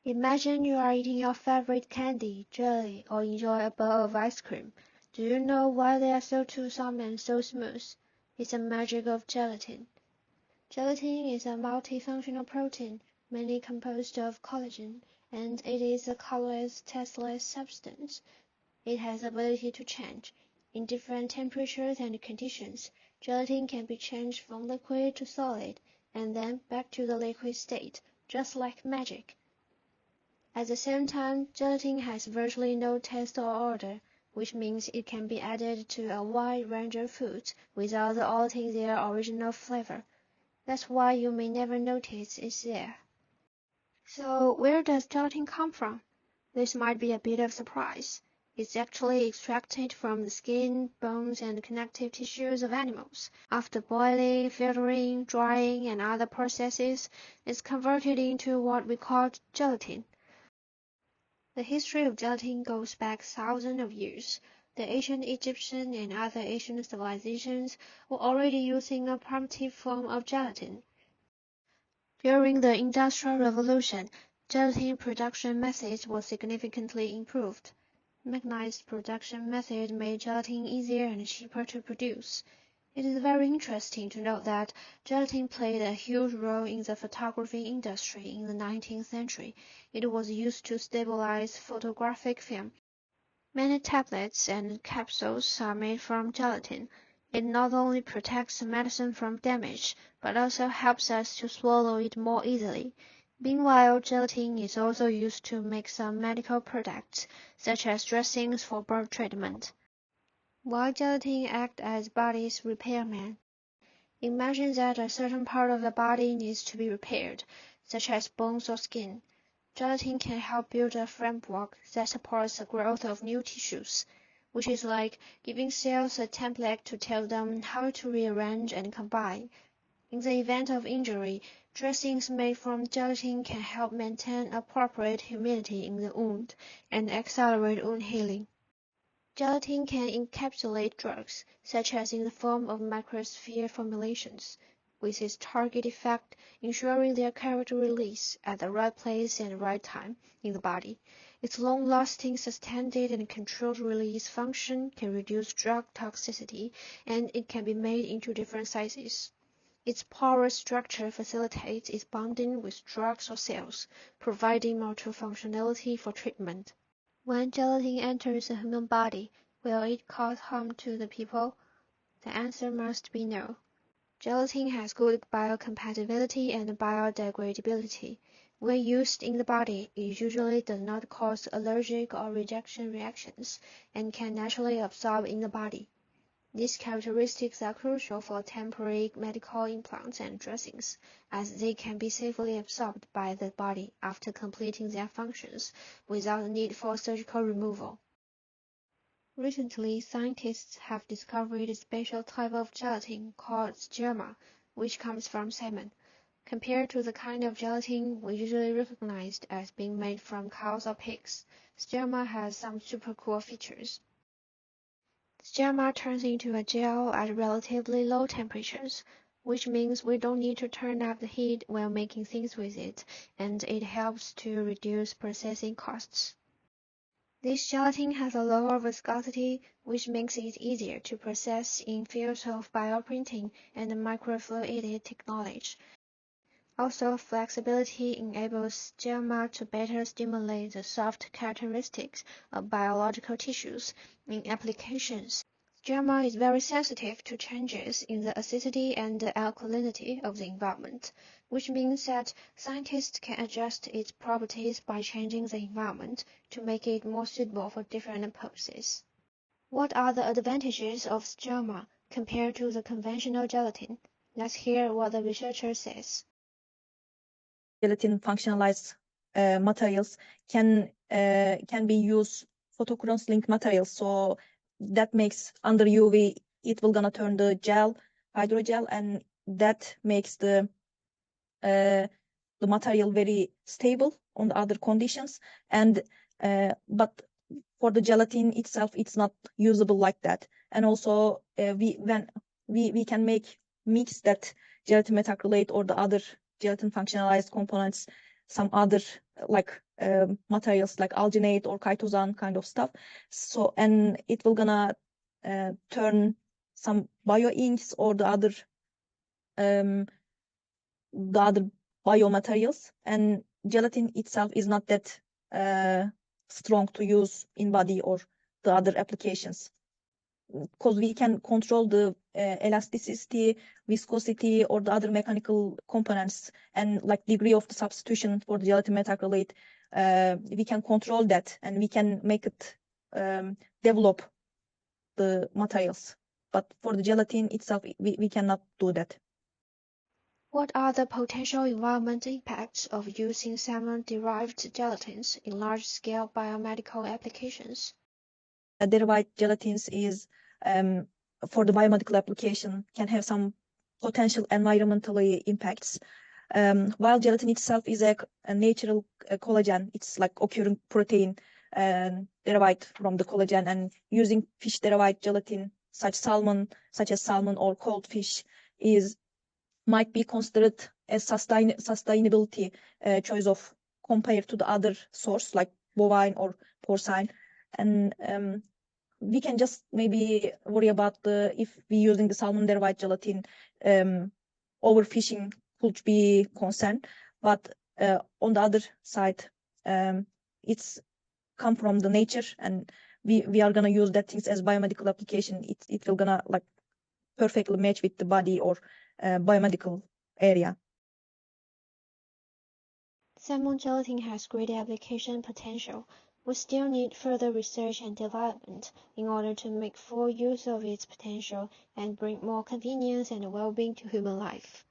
Imagine you are eating your favorite candy, jelly, or enjoy a bowl of ice cream. Do you know why they are so toothsome and so smooth? It's the magic of gelatin. Gelatin is a multifunctional protein, mainly composed of collagen, and it is a colorless, tasteless substance. It has the ability to change. In different temperatures and conditions, gelatin can be changed from liquid to solid, and then back to the liquid state, just like magic. At the same time, gelatin has virtually no taste or odor, which means it can be added to a wide range of foods without altering their original flavor. That's why you may never notice it's there. So where does gelatin come from? This might be a bit of a surprise. It's actually extracted from the skin, bones, and connective tissues of animals. After boiling, filtering, drying, and other processes, it's converted into what we call gelatin. The history of gelatin goes back thousands of years. The ancient Egyptian and other Asian civilizations were already using a primitive form of gelatin. During the Industrial Revolution, gelatin production methods were significantly improved. Mechanized production methods made gelatin easier and cheaper to produce. It is very interesting to note that gelatin played a huge role in the photography industry in the 19th century. It was used to stabilize photographic film. Many tablets and capsules are made from gelatin. It not only protects medicine from damage, but also helps us to swallow it more easily. Meanwhile, gelatin is also used to make some medical products, such as dressings for burn treatment. Why gelatin acts as body's repairman? Imagine that a certain part of the body needs to be repaired, such as bones or skin. Gelatin can help build a framework that supports the growth of new tissues, which is like giving cells a template to tell them how to rearrange and combine. In the event of injury, dressings made from gelatin can help maintain appropriate humidity in the wound and accelerate wound healing. Gelatin can encapsulate drugs, such as in the form of microsphere formulations, with its target effect ensuring their correct release at the right place and right time in the body. Its long-lasting, sustained and controlled release function can reduce drug toxicity, and it can be made into different sizes. Its porous structure facilitates its bonding with drugs or cells, providing multifunctionality for treatment. When gelatin enters the human body, will it cause harm to the people? The answer must be no. Gelatin has good biocompatibility and biodegradability. When used in the body, it usually does not cause allergic or rejection reactions and can naturally absorb in the body. These characteristics are crucial for temporary medical implants and dressings, as they can be safely absorbed by the body after completing their functions without the need for surgical removal. Recently, scientists have discovered a special type of gelatin called sperma, which comes from salmon. Compared to the kind of gelatin we usually recognize as being made from cows or pigs, sperma has some super cool features. Sperma turns into a gel at relatively low temperatures, which means we don't need to turn up the heat while making things with it, and it helps to reduce processing costs. This gelatin has a lower viscosity, which makes it easier to process in fields of bioprinting and microfluidic technology. Also, flexibility enables sperma to better stimulate the soft characteristics of biological tissues in applications. Sperma is very sensitive to changes in the acidity and the alkalinity of the environment, which means that scientists can adjust its properties by changing the environment to make it more suitable for different purposes. What are the advantages of sperma compared to the conventional gelatin? Let's hear what the researcher says. Gelatin functionalized materials can be used photocross link materials, so that makes under UV it will gonna turn the gel hydrogel, and that makes the material very stable on the other conditions. And but for the gelatin itself, it's not usable like that. And also we can make mix that gelatin methacrylate or the other gelatin functionalized components some other like materials like alginate or chitosan kind of stuff. So, and it will gonna turn some bioinks or um, the other biomaterials, and gelatin itself is not that strong to use in body or the other applications, because we can control the elasticity, viscosity, or the other mechanical components, and like degree of the substitution for the gelatin metacrillate. We can control that, and we can make it develop the materials. But for the gelatin itself, we cannot do that. What are the potential environmental impacts of using salmon-derived gelatins in large-scale biomedical applications? Derived gelatins is for the biomedical application can have some potential environmentally impacts. While gelatin itself is a natural collagen, it's like occurring protein derived from the collagen, and using fish derived gelatin such as salmon or cold fish is might be considered as sustainability choice of compared to the other source like bovine or porcine. And we can just maybe worry about the if we using the salmon derived gelatin, overfishing could be concerned. But on the other side, it's come from the nature, and we are gonna use that things as biomedical application. It will gonna like perfectly match with the body or biomedical area. Salmon gelatin has great application potential. We still need further research and development in order to make full use of its potential and bring more convenience and well-being to human life.